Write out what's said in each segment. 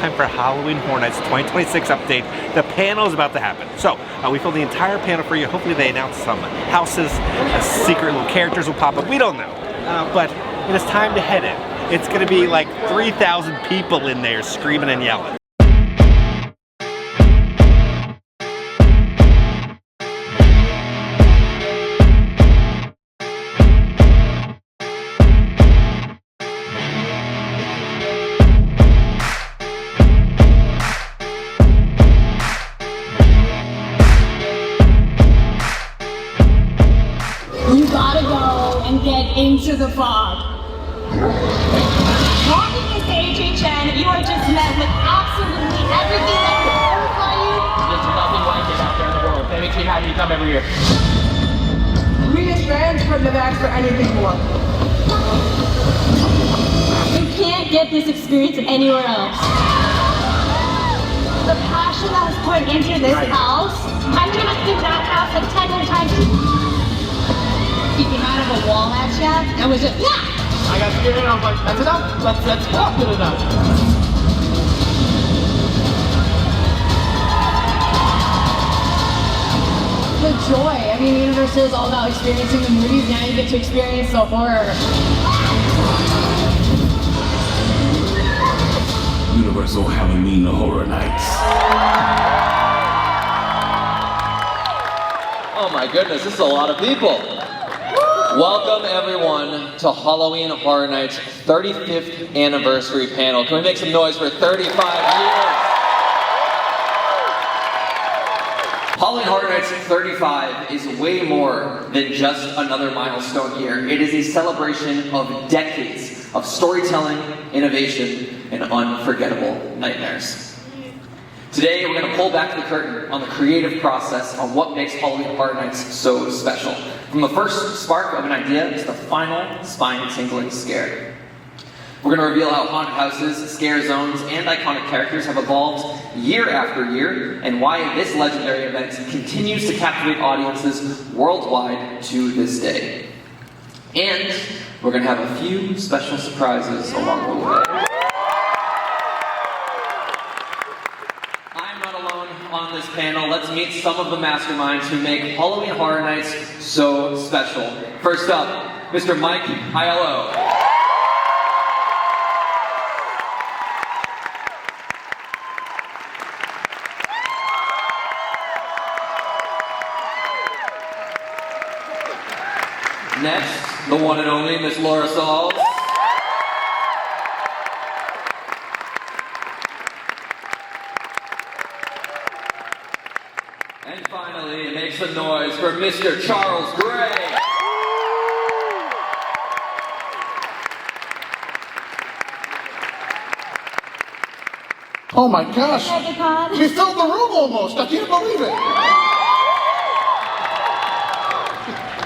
time for Halloween Horror Nights 2026 update. The panel is about to happen. So we filmed the entire panel for you. Hopefully they announce some houses, secret little characters will pop up. We don't know, but it is time to head in. It's going to be like 3,000 people in there screaming and yelling. You gotta go and get into the fog. Walking into HHN, you are just met with absolutely everything that could terrify you. There's nothing like it out there in the world. That makes me happy to come every year. We as fans couldn't have asked for anything more. You can't get this experience anywhere else. The passion that was put into this house, I would have given that house like 10 more times. He came out of a wall match yet, and was just, yeah! I got scared and I was like, that's enough. That's not good enough. The joy. I mean, Universal is all about experiencing the movies. Now you get to experience the horror. Universal Halloween Horror Nights. Oh my goodness, this is a lot of people. Welcome everyone to Halloween Horror Nights 35th anniversary panel. Can we make some noise for 35 years? Halloween Horror Nights 35 is way more than just another milestone year. It is a celebration of decades of storytelling, innovation, and unforgettable nightmares. Today, we're going to pull back the curtain on the creative process on what makes Halloween Horror Nights so special. From the first spark of an idea to the final spine-tingling scare. We're going to reveal how haunted houses, scare zones, and iconic characters have evolved year after year, and why this legendary event continues to captivate audiences worldwide to this day. And we're going to have a few special surprises along the way. On this panel, let's meet some of the masterminds who make Halloween Horror Nights so special. First up, Mr. Mike Aiello. Next, the one and only Miss Laura Sauls. And finally, make some noise for Mr. Charles Gray. Oh my gosh, MegaCon. we filled the room almost, I can't believe it.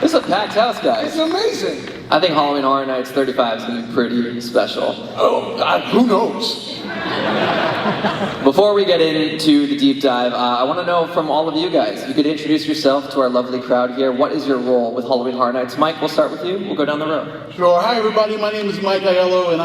This is a packed house, guys. It's amazing. I think Halloween Horror Nights 35 is going to be pretty special. Oh, God, who knows? Before we get into the deep dive, I want to know from all of you guys, if you could introduce yourself to our lovely crowd here. What is your role with Halloween Horror Nights? Mike, we'll start with you. We'll go down the row. Sure, hi everybody, my name is Mike Aiello and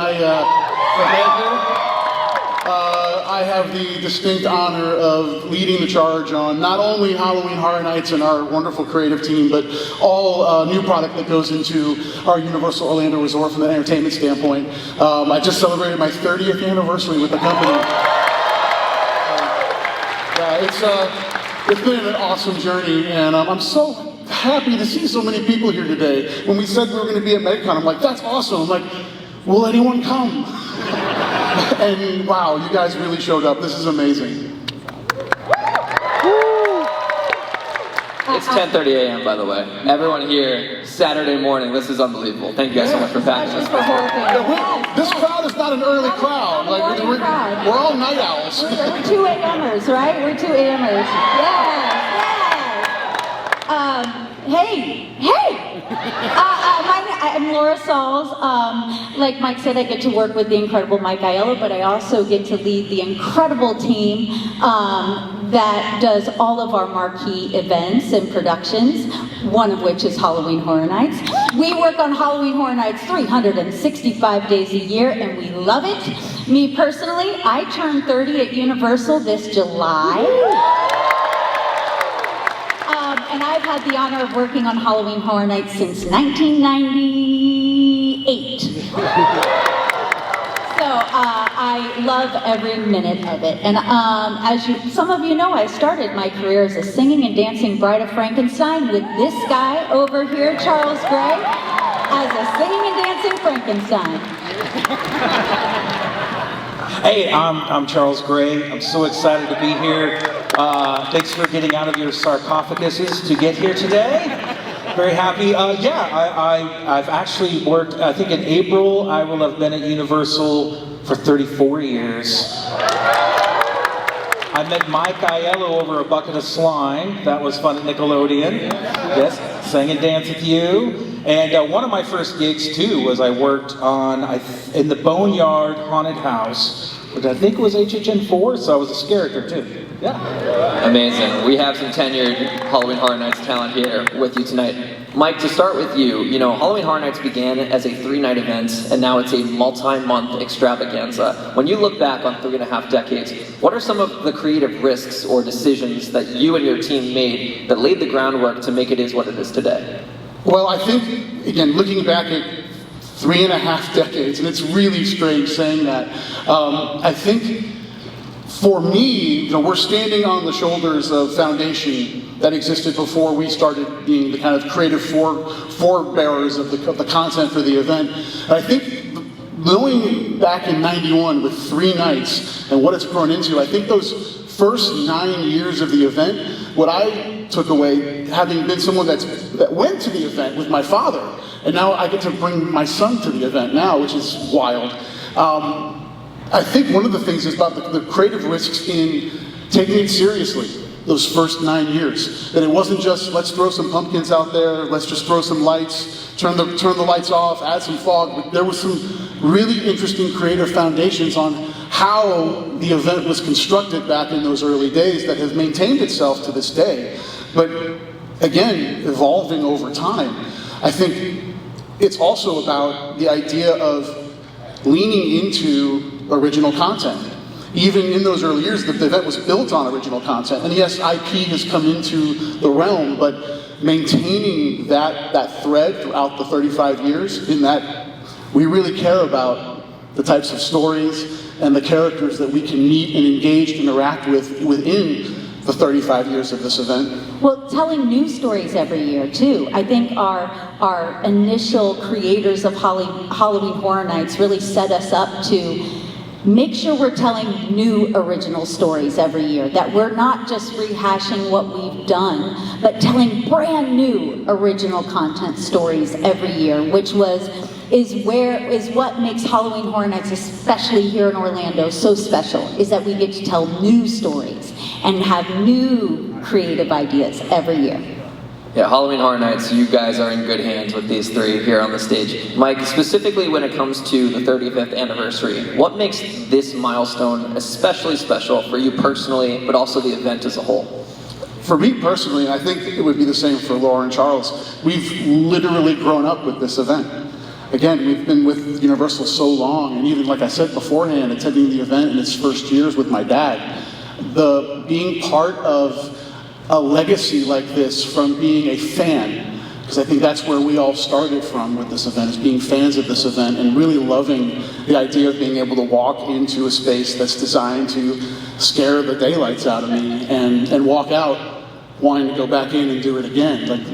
I have the distinct honor of leading the charge on not only Halloween Horror Nights and our wonderful creative team, but all new product that goes into our Universal Orlando Resort from an entertainment standpoint. I just celebrated my 30th anniversary with the company. It's been an awesome journey, and I'm so happy to see so many people here today. When we said we were going to be at MegaCon, I'm like, that's awesome. I'm like, will anyone come? And wow, you guys really showed up. This is amazing. It's 10:30 a.m. by the way. Everyone here, Saturday morning. This is unbelievable. Thank you guys so much for packing us. This crowd is not an early crowd. Like we're all night owls. We're 2 a.m.ers, right? We're 2 a.m.ers. Yes, yes. Hey! I'm Laura Sauls. Like Mike said, I get to work with the incredible Mike Aiello, but I also get to lead the incredible team that does all of our marquee events and productions, one of which is Halloween Horror Nights. We work on Halloween Horror Nights 365 days a year, and we love it. Me personally, I turned 30 at Universal this July. And I've had the honor of working on Halloween Horror Nights since 1998. So I love every minute of it. And as some of you know, I started my career as a singing and dancing Bride of Frankenstein with this guy over here, Charles Gray, as a singing and dancing Frankenstein. Hey, I'm Charles Gray. I'm so excited to be here. Thanks for getting out of your sarcophaguses to get here today. Very happy. I've actually worked, I think in April, I will have been at Universal for 34 years. I met Mike Aiello over a bucket of slime. That was fun at Nickelodeon. Yes, sang and danced with you. And one of my first gigs too was I worked on in the Boneyard Haunted House, which I think was HHN 4, so I was a character too. Yeah. Amazing. We have some tenured Halloween Horror Nights talent here with you tonight. Mike, to start with you, Halloween Horror Nights began as a 3-night event, and now it's a multi-month extravaganza. When you look back on 3.5 decades, what are some of the creative risks or decisions that you and your team made that laid the groundwork to make it is what it is today? Well, I think, again, looking back at 3.5 decades, and it's really strange saying that, I think for me, we're standing on the shoulders of foundation that existed before we started being the kind of creative forebearers of the content for the event. And I think knowing back in '91 with 3 nights and what it's grown into, I think those first 9 years of the event, what I took away, having been someone that went to the event with my father, and now I get to bring my son to the event now, which is wild. I think one of the things is about the creative risks in taking it seriously those first 9 years. That it wasn't just, let's throw some pumpkins out there, let's just throw some lights, turn the lights off, add some fog. But there was some really interesting creative foundations on how the event was constructed back in those early days that has maintained itself to this day. But again, evolving over time. I think it's also about the idea of leaning into original content. Even in those early years, the event was built on original content. And yes, IP has come into the realm, but maintaining that thread throughout the 35 years, in that we really care about the types of stories and the characters that we can meet and engage, interact with within the 35 years of this event. Well, telling new stories every year too. I think our initial creators of Halloween Horror Nights really set us up to make sure we're telling new original stories every year, that we're not just rehashing what we've done, but telling brand new original content stories every year, which is what makes Halloween Horror Nights, especially here in Orlando, so special, is that we get to tell new stories and have new creative ideas every year. Yeah, Halloween Horror Nights, you guys are in good hands with these 3 here on the stage. Mike, specifically when it comes to the 35th anniversary, what makes this milestone especially special for you personally, but also the event as a whole? For me personally, and I think it would be the same for Laura and Charles, we've literally grown up with this event. Again, we've been with Universal so long, and even like I said beforehand, attending the event in its first years with my dad, being part of a legacy like this from being a fan, because I think that's where we all started from with this event, is being fans of this event and really loving the idea of being able to walk into a space that's designed to scare the daylights out of me and walk out wanting to go back in and do it again. Like,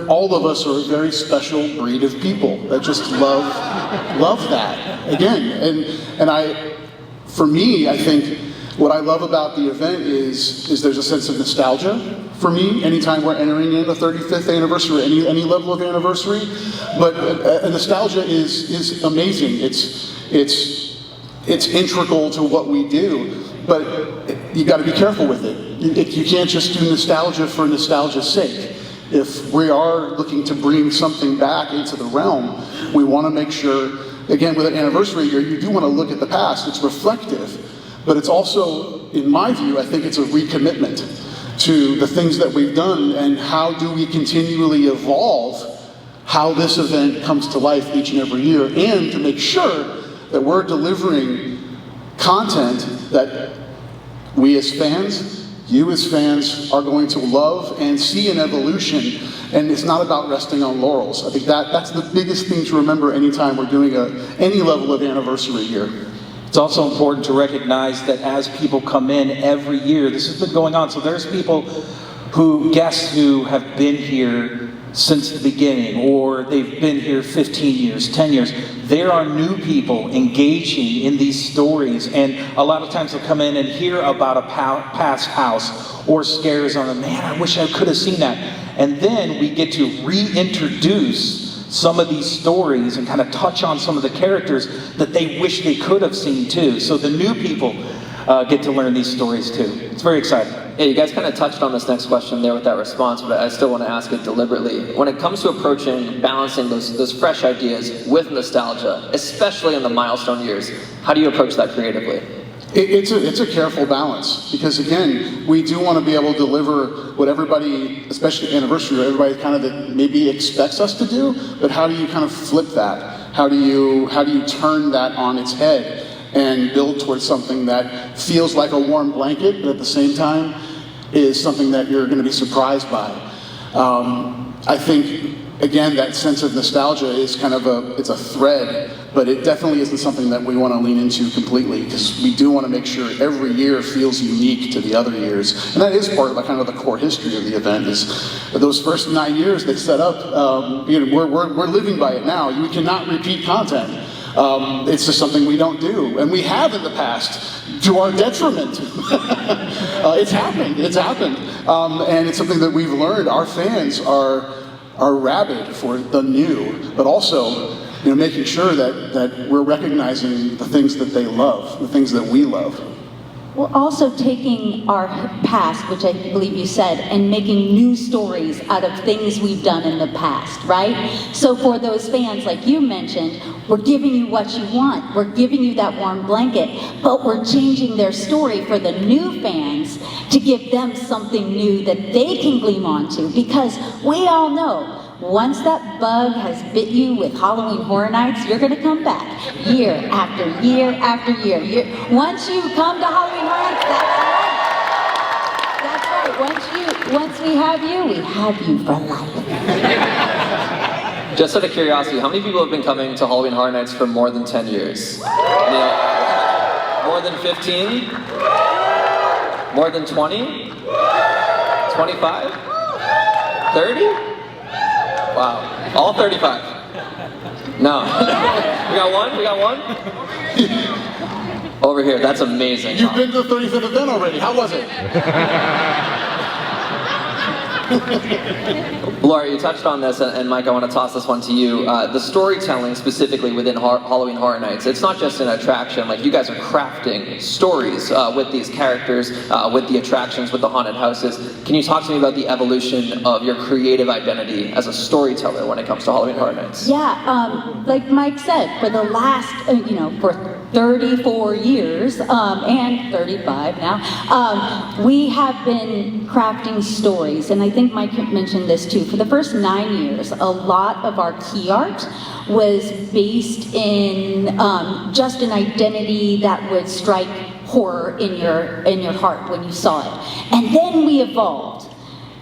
all of us are a very special breed of people that just love that again. For me, I think what I love about the event is there's a sense of nostalgia for me anytime we're entering in the 35th anniversary, any level of anniversary. But nostalgia is amazing. It's integral to what we do, but you got to be careful with it. You can't just do nostalgia for nostalgia's sake. if we are looking to bring something back into the realm, we want to make sure, again, with an anniversary year, you do want to look at the past. It's reflective, but it's also, in my view, I think it's a recommitment to the things that we've done and how do we continually evolve how this event comes to life each and every year, and to make sure that we're delivering content that we as fans, you as fans, are going to love and see an evolution. And it's not about resting on laurels. I think that's the biggest thing to remember anytime we're doing any level of anniversary here. It's also important to recognize that as people come in every year, this has been going on, so there's people guests who have been here since the beginning, or they've been here 15 years, 10 years. There are new people engaging in these stories, and a lot of times they'll come in and hear about a past house or scares on them. Man, I wish I could have seen that. And then we get to reintroduce some of these stories and kind of touch on some of the characters that they wish they could have seen too. So the new people get to learn these stories too. It's very exciting. Yeah, you guys kind of touched on this next question there with that response, but I still want to ask it deliberately. When it comes to approaching, balancing those fresh ideas with nostalgia, especially in the milestone years, how do you approach that creatively? It's a careful balance, because again, we do want to be able to deliver what everybody, especially anniversary, everybody kind of maybe expects us to do, but how do you kind of flip that? How do you turn that on its head and build towards something that feels like a warm blanket, but at the same time is something that you're going to be surprised by? I think, again, that sense of nostalgia is kind of it's a thread, but it definitely isn't something that we want to lean into completely, because we do want to make sure every year feels unique to the other years. And that is part of kind of the core history of the event, is those first 9 years they set up, we're living by it now. We cannot repeat content. It's just something we don't do, and we have in the past, to our detriment. It's happened, and it's something that we've learned. Our fans are rabid for the new, but also making sure that we're recognizing the things that they love, the things that we love. We're also taking our past, which I believe you said, and making new stories out of things we've done in the past, right? So for those fans, like you mentioned, we're giving you what you want. We're giving you that warm blanket, but we're changing their story for the new fans to give them something new that they can gleam onto, because we all know once that bug has bit you with Halloween Horror Nights, you're going to come back year after year after year. Once you come to Halloween Horror Nights, that's right. Once we have you for life. Just out of curiosity, how many people have been coming to Halloween Horror Nights for more than 10 years? More than 15? More than 20? 25? 30? Wow. All 35? No. We got one? Over here, that's amazing. You've been to the 35th event already. How was it? Laura, you touched on this, and Mike, I want to toss this one to you. The storytelling specifically within Halloween Horror Nights, it's not just an attraction. Like, you guys are crafting stories with these characters, with the attractions, with the haunted houses. Can you talk to me about the evolution of your creative identity as a storyteller when it comes to Halloween Horror Nights? Yeah, like Mike said, for the last, for 34 years, and 35 now, we have been crafting stories, and I think Mike mentioned this too. For the first 9 years, a lot of our key art was based in just an identity that would strike horror in your heart when you saw it. And then we evolved,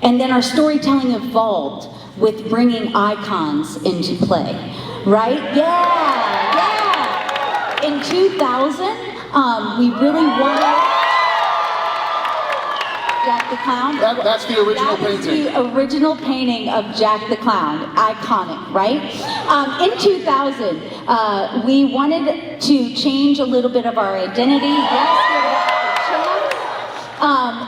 and then our storytelling evolved with bringing icons into play, right? Yeah. In 2000, we really wanted Jack the Clown. That's the original painting. That is the original painting of Jack the Clown. Iconic, right? In 2000, we wanted to change a little bit of our identity. Yes,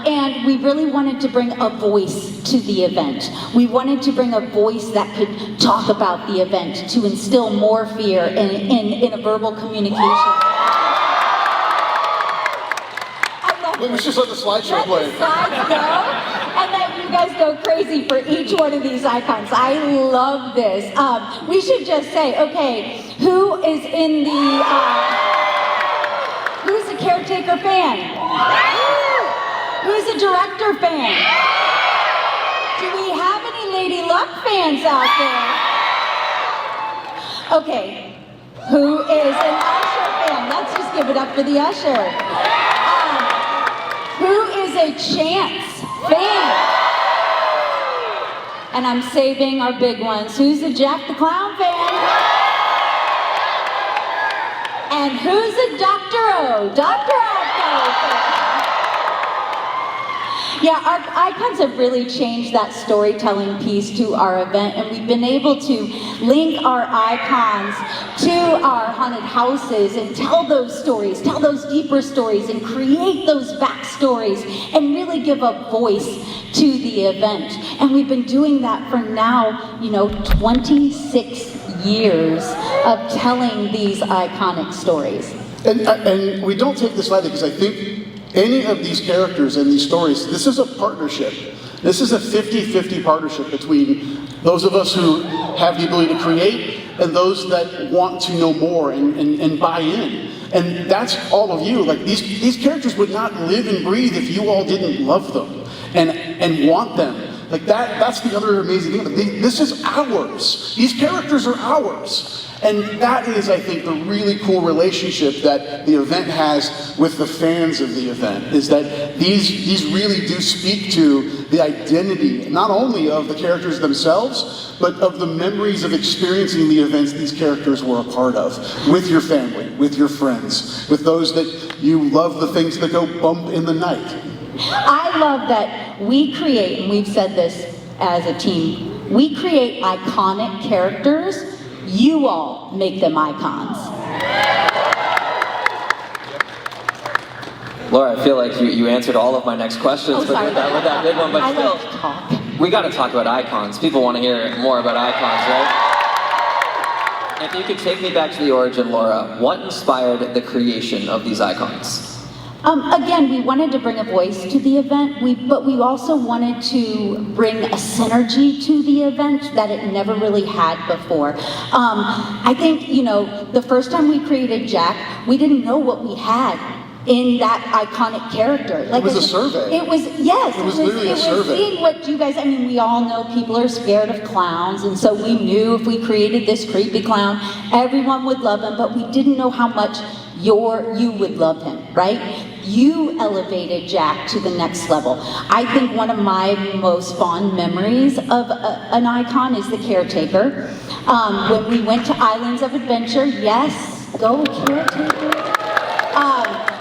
and we really wanted to bring a voice to the event. We wanted to bring a voice that could talk about the event, to instill more fear in a verbal communication. I love Let's just let the slideshow Let play. the slides go, and then you guys go crazy for each one of these icons. I love this. We should just say, okay, who is in the, who's a caretaker fan? Who's a director fan? Do we have any Lady Luck fans out there? Okay, who is an Usher fan? Let's just give it up for the Usher. Who is a Chance fan? And I'm saving our big ones. Who's a Jack the Clown fan? And who's a Dr. Oddfellow fan? Yeah, our icons have really changed that storytelling piece to our event, and we've been able to link our icons to our haunted houses and tell those stories, tell those deeper stories, and create those backstories, and really give a voice to the event. And we've been doing that for now, 26 years of telling these iconic stories. And we don't take this lightly, because I think any of these characters and these stories, this is a partnership. This is a 50-50 partnership between those of us who have the ability to create and those that want to know more and buy in. And that's all of you. Like, these characters would not live and breathe if you all didn't love them and want them. Like, that's the other amazing thing. This is ours. These characters are ours. And that is, I think, the really cool relationship that the event has with the fans of the event, is that these really do speak to the identity, not only of the characters themselves, but of the memories of experiencing the events these characters were a part of, with your family, with your friends, with those that you love, the things that go bump in the night. I love that we create, and we've said this as a team, we create iconic characters. You all make them icons. Laura, I feel like you answered all of my next questions with that big one, but I still, like to talk. we got to talk about icons. People want to hear more about icons, right? If you could take me back to the origin, Laura, what inspired the creation of these icons? Again, we wanted to bring a voice to the event, but we also wanted to bring a synergy to the event that it never really had before. I think, the first time we created Jack, we didn't know what we had in that iconic character. Like, it was a survey. It was, yes. It was literally a survey. Seeing what you guys, we all know people are scared of clowns, and so we knew if we created this creepy clown, everyone would love him, but we didn't know how much you would love him, right? You elevated Jack to the next level. I think one of my most fond memories of an icon is the caretaker. When we went to Islands of Adventure, yes, go caretaker.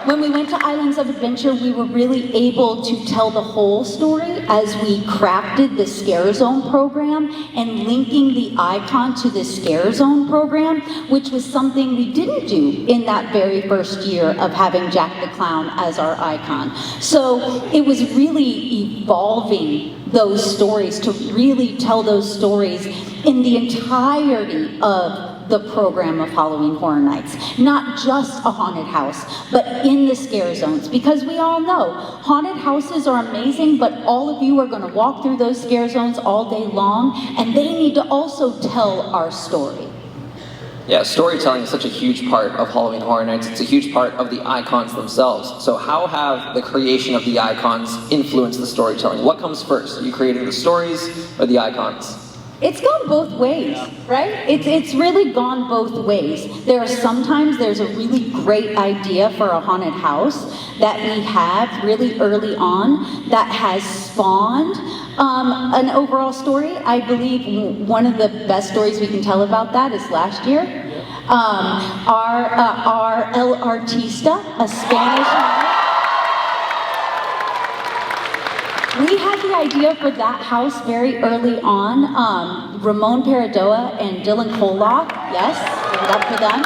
When we went to Islands of Adventure, we were really able to tell the whole story as we crafted the Scare Zone program and linking the icon to the Scare Zone program, which was something we didn't do in that very first year of having Jack the Clown as our icon. So it was really evolving those stories to really tell those stories in the entirety of the program of Halloween Horror Nights. Not just a haunted house, but in the scare zones. Because we all know, haunted houses are amazing, but all of you are gonna walk through those scare zones all day long, and they need to also tell our story. Yeah, storytelling is such a huge part of Halloween Horror Nights. It's a huge part of the icons themselves. So how have the creation of the icons influenced the storytelling? What comes first? Are you creating the stories or the icons? It's gone both ways, right? It's really gone both ways. Sometimes there's a really great idea for a haunted house that we have really early on that has spawned an overall story. I believe one of the best stories we can tell about that is last year. Our El Artista, a Spanish novel. We had the idea for that house very early on. Ramon Paradoa and Dylan Koloff, yes, give it up for them.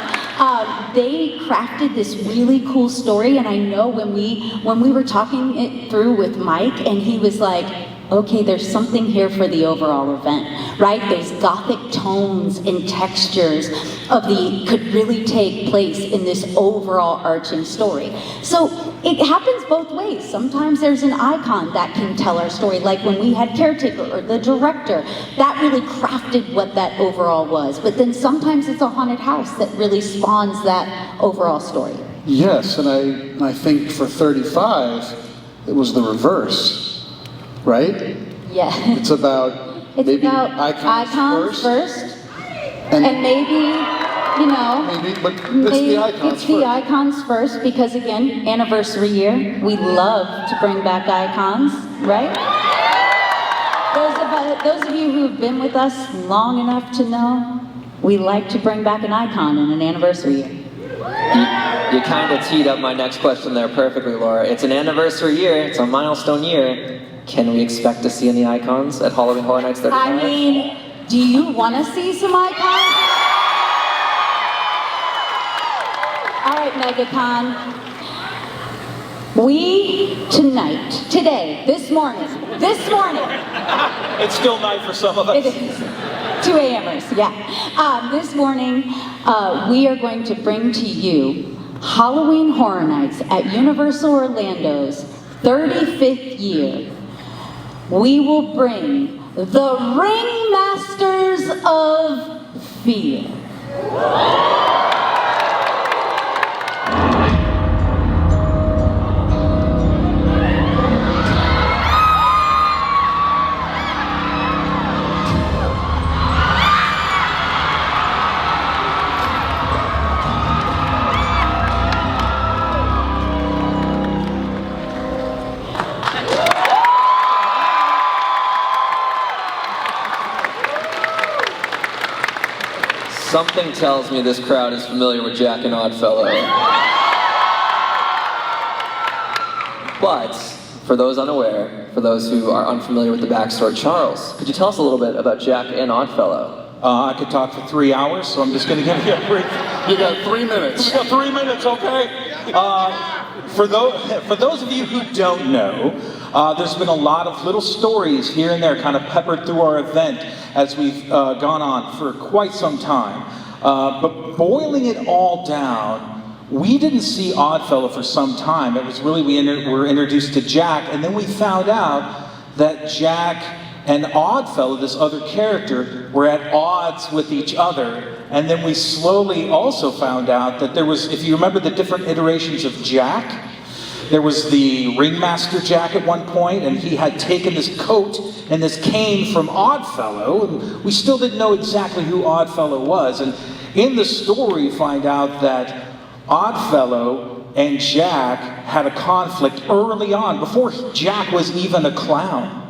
They crafted this really cool story, and I know when we were talking it through with Mike, and he was like, okay, there's something here for the overall event, right? Those gothic tones and textures could really take place in this overall arching story. So it happens both ways. Sometimes there's an icon that can tell our story, like when we had Caretaker or the director, that really crafted what that overall was. But then sometimes it's a haunted house that really spawns that overall story. Yes, and I think for 35, it was the reverse, right? Yeah. It's about maybe icons first and maybe, you know, but it's the icons it's the icons first, because again, anniversary year, we love to bring back icons, right? Those of you who've been with us long enough to know, we like to bring back an icon in an anniversary year. You kind of teed up my next question there perfectly, Laura. It's an anniversary year, it's a milestone year. Can we expect to see any icons at Halloween Horror Nights 35? I mean, do you want to see some icons? All right, MegaCon. This morning. It's still night for some of us. It is. 2 a.m.ers, yeah. This morning, we are going to bring to you Halloween Horror Nights at Universal Orlando's 35th year. We will bring the Ringmasters of Fear. Something tells me this crowd is familiar with Jack and Oddfellow. But, for those unaware, for those who are unfamiliar with the backstory, Charles, could you tell us a little bit about Jack and Oddfellow? I could talk for 3 hours, so I'm just going to give you a brief. You got 3 minutes. We got 3 minutes, okay? For those of you who don't know, there's been a lot of little stories here and there kind of peppered through our event as we've gone on for quite some time. But boiling it all down, we didn't see Oddfellow for some time. It was really, we were introduced to Jack, and then we found out that Jack and Oddfellow, this other character, were at odds with each other. And then we slowly also found out that there was, if you remember the different iterations of Jack, there was the Ringmaster Jack at one point, and he had taken this coat and this cane from Oddfellow, and we still didn't know exactly who Oddfellow was. And in the story, you find out that Oddfellow and Jack had a conflict early on, before Jack was even a clown.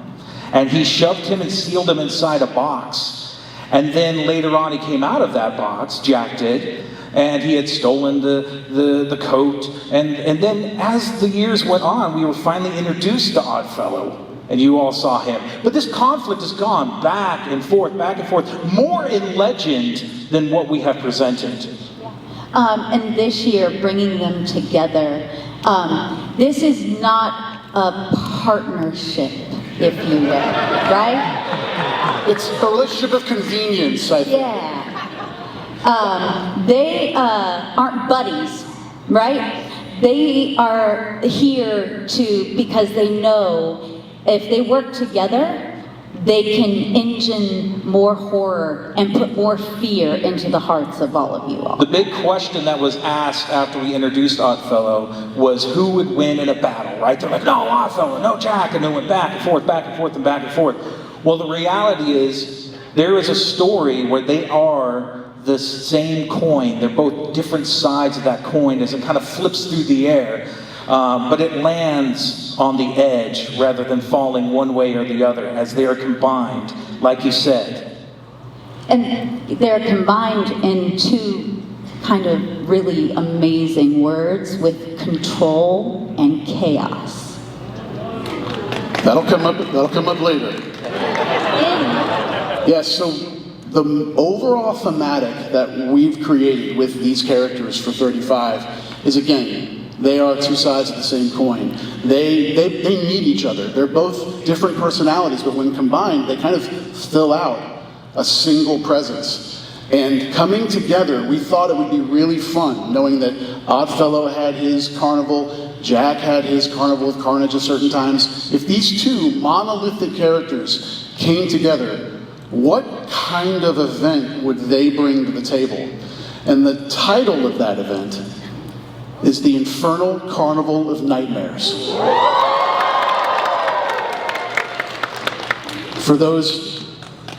And he shoved him and sealed him inside a box. And then later on he came out of that box, Jack did, and he had stolen the coat. And then as the years went on, we were finally introduced to Oddfellow, and you all saw him. But this conflict has gone back and forth, more in legend than what we have presented. And this year, bringing them together, this is not a partnership, if you will, right? It's a relationship of convenience, I think. Yeah. They aren't buddies, right? They are here because they know if they work together, they can engine more horror and put more fear into the hearts of all of you all. The big question that was asked after we introduced Oddfellow was who would win in a battle, right? They're like, no, Oddfellow, no, Jack, and they went back and forth, and back and forth. Well, the reality is, there is a story where they are the same coin. They're both different sides of that coin as it kind of flips through the air. But it lands on the edge rather than falling one way or the other as they are combined, like you said. And they're combined in two kind of really amazing words with control and chaos. That'll come up later. Yes, so the overall thematic that we've created with these characters for 35 is, again, They are two sides of the same coin. They need each other. They're both different personalities, but when combined, they kind of fill out a single presence. And coming together, we thought it would be really fun, knowing that Oddfellow had his carnival, Jack had his Carnival of Carnage at certain times. If these two monolithic characters came together, what kind of event would they bring to the table? And the title of that event is the Infernal Carnival of Nightmares. For those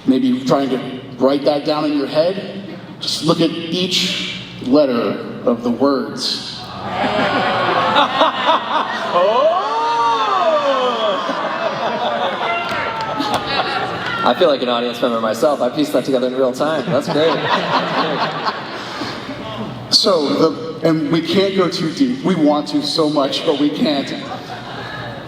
maybe trying to write that down in your head, just look at each letter of the words. I feel like an audience member myself. I pieced that together in real time. That's great. So, and we can't go too deep. We want to so much, but we can't.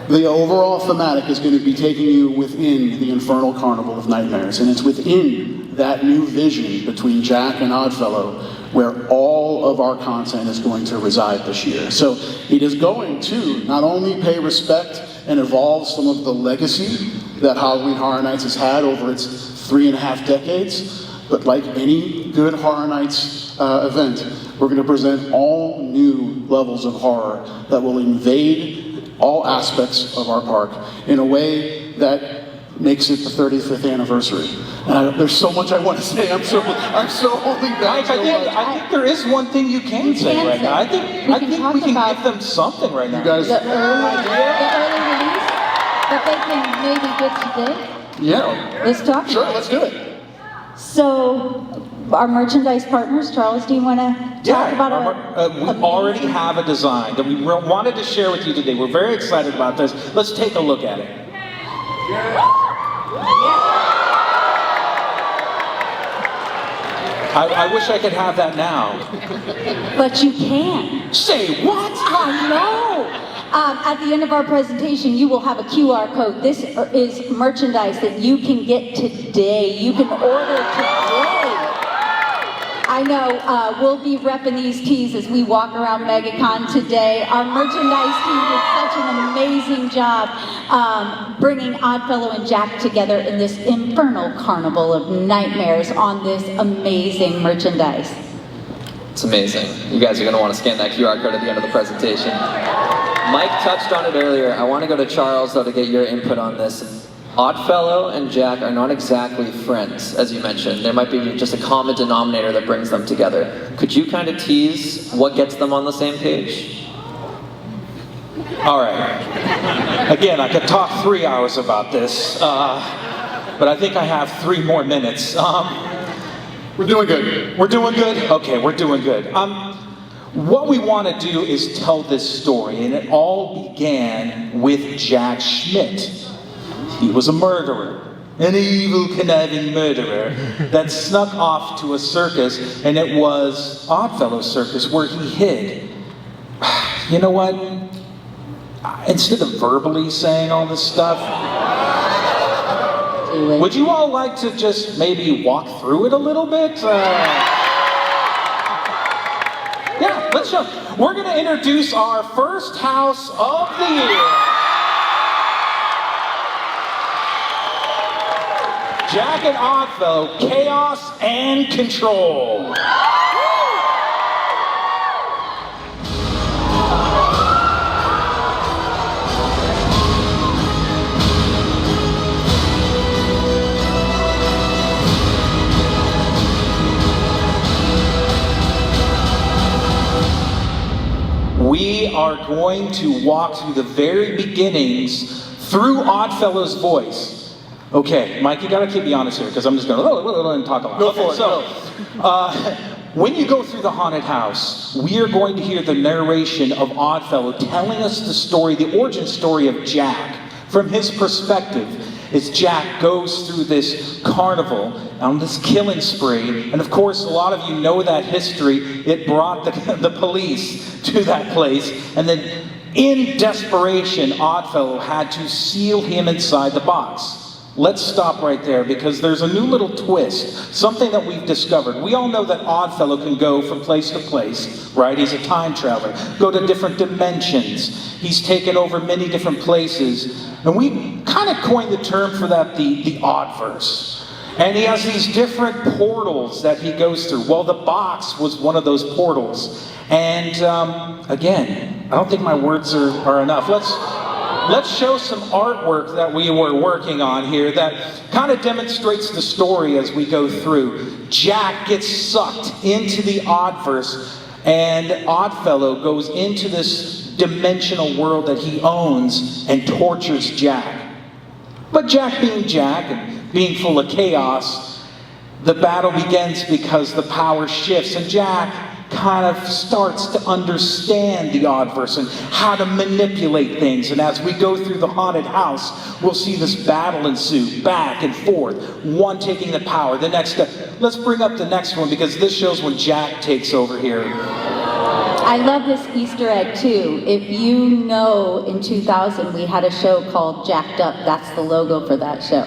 The overall thematic is going to be taking you within the Infernal Carnival of Nightmares, and it's within that new vision between Jack and Oddfellow where all of our content is going to reside this year. So it is going to not only pay respect and evolve some of the legacy that Halloween Horror Nights has had over its 3.5 decades, but like any good Horror Nights event, we're going to present all new levels of horror that will invade all aspects of our park in a way that makes it the 35th anniversary. And there's so much I want to say. I'm so holding back. I think there is one thing you can say right now. I think we can give them something right now. You guys, The early release that they can maybe get today. yeah, Let's talk. sure, let's do it. So, our merchandise partners, Charles, do you want to talk about we already have a design that we wanted to share with you today. We're very excited about this. Let's take a look at it. I wish I could have that now. But you can. Say what? I know. At the end of our presentation, you will have a QR code. This is merchandise that you can get today. You can order today. I know we'll be repping these tees as we walk around MegaCon today. Our merchandise team did such an amazing job bringing Oddfellow and Jack together in this infernal carnival of nightmares on this amazing merchandise. It's amazing. You guys are going to want to scan that QR code at the end of the presentation. Mike touched on it earlier. I want to go to Charles, though, to get your input on this. Oddfellow and Jack are not exactly friends, as you mentioned. There might be just a common denominator that brings them together. Could you kind of tease what gets them on the same page? All right. Again, I could talk 3 hours about this, but I think I have 3 more minutes. We're doing good. We're doing good? Okay, we're doing good. What we want to do is tell this story, and it all began with Jack Schmidt. He was a murderer, an evil, conniving murderer that snuck off to a circus, and it was Oddfellow Circus where he hid. You know what? Instead of verbally saying all this stuff, would you all like to just maybe walk through it a little bit? Yeah, let's show. We're going to introduce our first house of the year. Jack and Oddfellow, Chaos and Control. We are going to walk through the very beginnings through Oddfellow's voice. Okay, Mike, you gotta keep me honest here, because I'm just gonna and talk a lot. Go for it. So, when you go through the haunted house, we are going to hear the narration of Oddfellow telling us the story, the origin story of Jack, from his perspective, as Jack goes through this carnival on this killing spree. And of course, a lot of you know that history. It brought the police to that place, and then in desperation, Oddfellow had to seal him inside the box. let's stop right there because there's a new little twist, something that we've discovered. We all know that Oddfellow can go from place to place, right? He's a time traveler, go to different dimensions. He's taken over many different places. And we kind of coined the term for that, the Oddverse. And he has these different portals that he goes through. Well, the box was one of those portals. And again, I don't think my words are enough. Let's show some artwork that we were working on here that kind of demonstrates the story as we go through. Jack gets sucked into the Oddverse, and Oddfellow goes into this dimensional world that he owns and tortures Jack. But Jack being Jack and being full of chaos, the battle begins because the power shifts, and Jack kind of starts to understand the Oddverse and how to manipulate things. And as we go through the haunted house, we'll see this battle ensue, back and forth, one taking the power, the next step. Let's bring up the next one because this shows when Jack takes over here. I love this Easter egg too. If you know, in 2000 we had a show called Jacked Up. That's the logo for that show.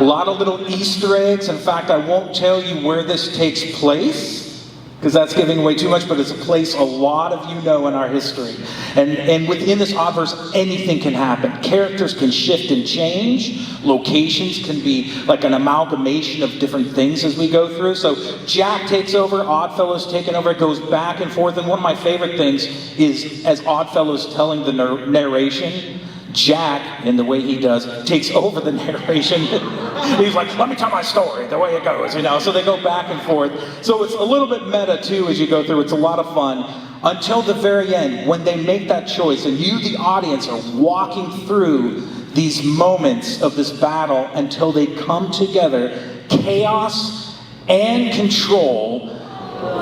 A lot of little Easter eggs. In fact, I won't tell you where this takes place because that's giving away too much, but it's a place a lot of you know in our history. And within this Oddverse, anything can happen. Characters can shift and change. Locations can be like an amalgamation of different things as we go through. So Jack takes over, Oddfellow's taken over, it goes back and forth. And one of my favorite things is as Oddfellow's telling the narration, Jack, in the way he does, takes over the narration. He's like, let me tell my story, the way it goes, you know. So they go back and forth. So it's a little bit meta, too, as you go through. It's a lot of fun. Until the very end, when they make that choice, and you, the audience, are walking through these moments of this battle until they come together, chaos and control,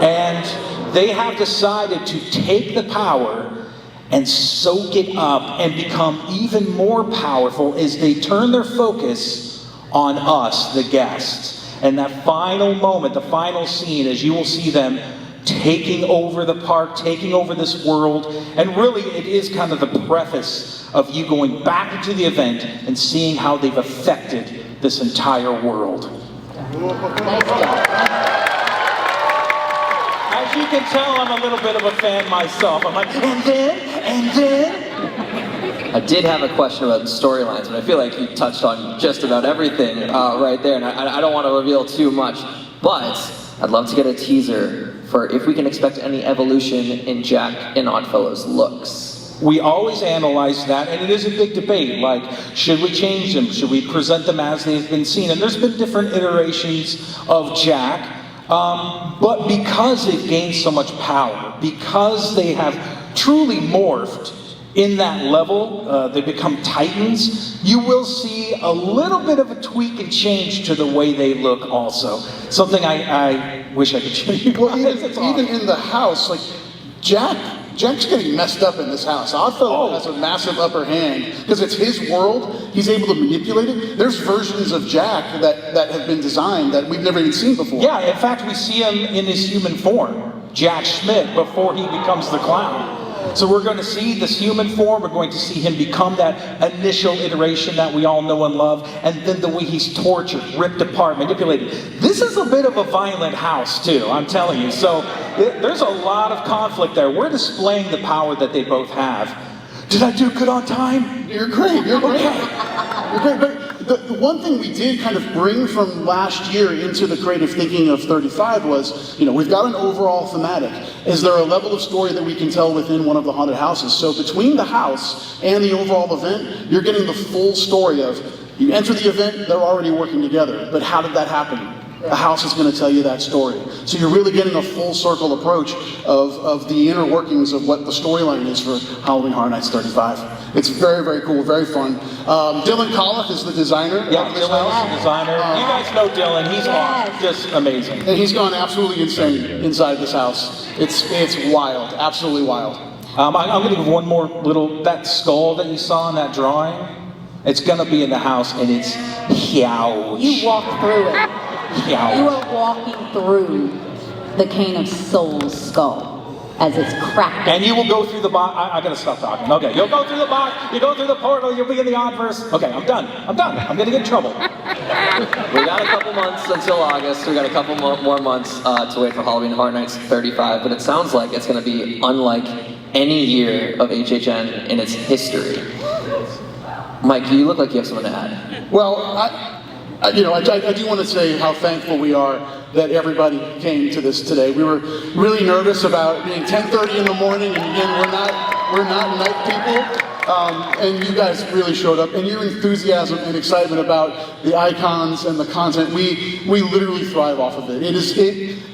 and they have decided to take the power and soak it up and become even more powerful as they turn their focus on us, the guests. And that final moment, the final scene, as you will see them taking over the park, taking over this world, and really it is kind of the preface of you going back into the event and seeing how they've affected this entire world. Nice job. As you can tell, I'm a little bit of a fan myself. I'm like, and then? I did have a question about the storylines, but I feel like you touched on just about everything right there, and I don't want to reveal too much, but I'd love to get a teaser for if we can expect any evolution in Jack and Oddfellow's looks. We always analyze that, and it is a big debate, like, should we change them? Should we present them as they've been seen? And there's been different iterations of Jack, but because they've gained so much power, because they have truly morphed in that level, they become titans, you will see a little bit of a tweak and change to the way they look also. Something I wish I could show you. Well, even in the house, like, Jack's getting messed up in this house. Oddfellow has a massive upper hand because it's his world. He's able to manipulate it. There's versions of Jack that have been designed that we've never even seen before. Yeah, in fact, we see him in his human form, Jack Schmidt, before he becomes the clown. So we're going to see this human form, we're going to see him become that initial iteration that we all know and love, and then the way he's tortured, ripped apart, manipulated. This is a bit of a violent house too, I'm telling you. So there's a lot of conflict there. We're displaying the power that they both have. Did I do good on time? You're great, you're great. You're great, but the one thing we did kind of bring from last year into the creative thinking of 35 was, we've got an overall thematic. Is there a level of story that we can tell within one of the haunted houses? So between the house and the overall event, you're getting the full story of, you enter the event, they're already working together, but how did that happen? The house is going to tell you that story. So you're really getting a full circle approach of the inner workings of what the storyline is for Halloween Horror Nights 35. It's very, very cool, very fun. Dylan Colliff is the designer. Yeah, Dylan's the designer. You guys know Dylan. He's awesome. Just amazing. And he's gone absolutely insane inside this house. It's wild, absolutely wild. I'm going to give one more little, that skull that you saw in that drawing, it's going to be in the house, and it's huge. You walk through it. Huge. You are walking through the Cane of Souls skull. as it's cracked. And you will go through the box. I gotta stop talking. Okay, you'll go through the box, you go through the portal, you'll be in the Oddverse. Okay, I'm done. I'm gonna get in trouble. We got a couple months until August. We got a couple more months to wait for Halloween Horror Nights 35, but it sounds like it's going to be unlike any year of HHN in its history. Mike, you look like you have something to add. Well, I do want to say how thankful we are that everybody came to this today. We were really nervous about being 10:30 in the morning, and again, we're not night people. And you guys really showed up, and your enthusiasm and excitement about the icons and the content, we literally thrive off of it.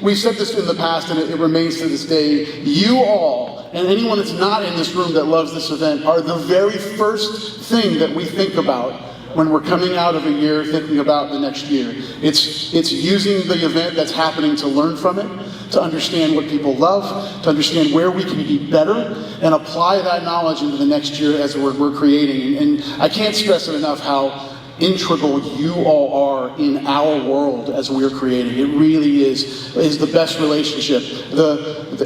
We've said this in the past, and it remains to this day. You all, and anyone that's not in this room that loves this event, are the very first thing that we think about when we're coming out of a year thinking about the next year. It's using the event that's happening to learn from it, to understand what people love, to understand where we can be better, and apply that knowledge into the next year as we're creating. And I can't stress it enough how integral you all are in our world as we're creating. It really is the best relationship,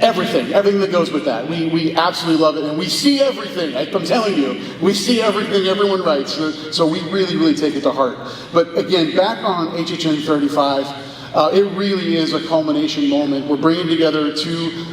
everything that goes with that. We absolutely love it, and we see everything. I'm telling you, we see everything everyone writes, so we really take it to heart. But again, back on HHN 35, it really is a culmination moment. We're bringing together two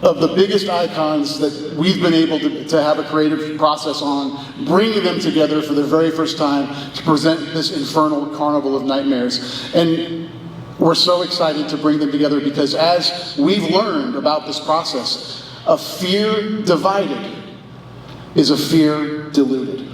of the biggest icons that we've been able to have a creative process on, bringing them together for the very first time to present this infernal carnival of nightmares. And we're so excited to bring them together because as we've learned about this process, a fear divided is a fear deluded.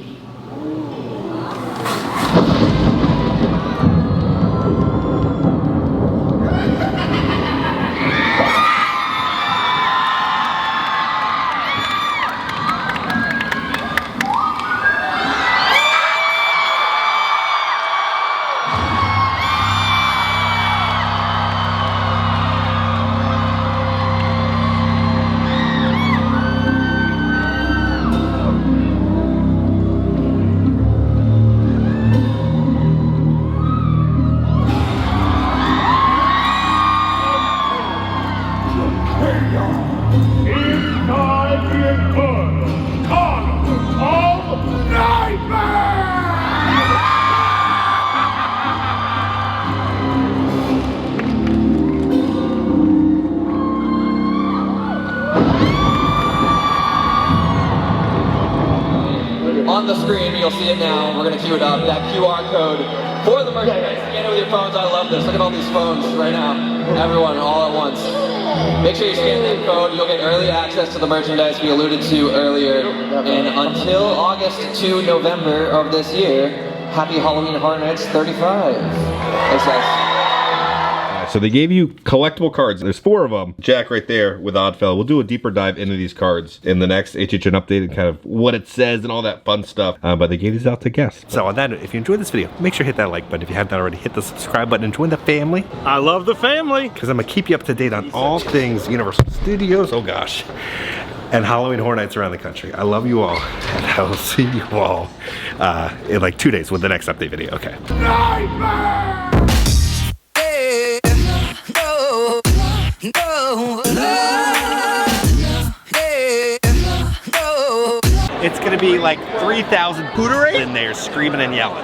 On the screen, you'll see it now. We're going to cue it up. That QR code for the merchandise. Scan it with your phones. I love this. Look at all these phones right now. Everyone, all at once. Make sure you scan that code. You'll get early access to the merchandise we alluded to earlier. And until August to November of this year, happy Halloween Horror Nights 35. Thanks, guys. So they gave you collectible cards. There's 4 of them. Jack right there with Oddfellow. We'll do a deeper dive into these cards in the next HHN update and kind of what it says and all that fun stuff. But they gave these out to guests. So on that note, if you enjoyed this video, make sure to hit that like button. If you haven't already, hit the subscribe button and join the family. I love the family. Because I'm going to keep you up to date on all things Universal Studios. Oh gosh. And Halloween Horror Nights around the country. I love you all. And I will see you all in like 2 days with the next update video. Okay. Nightmare! It's gonna be like 3,000 Hooterate in there screaming and yelling.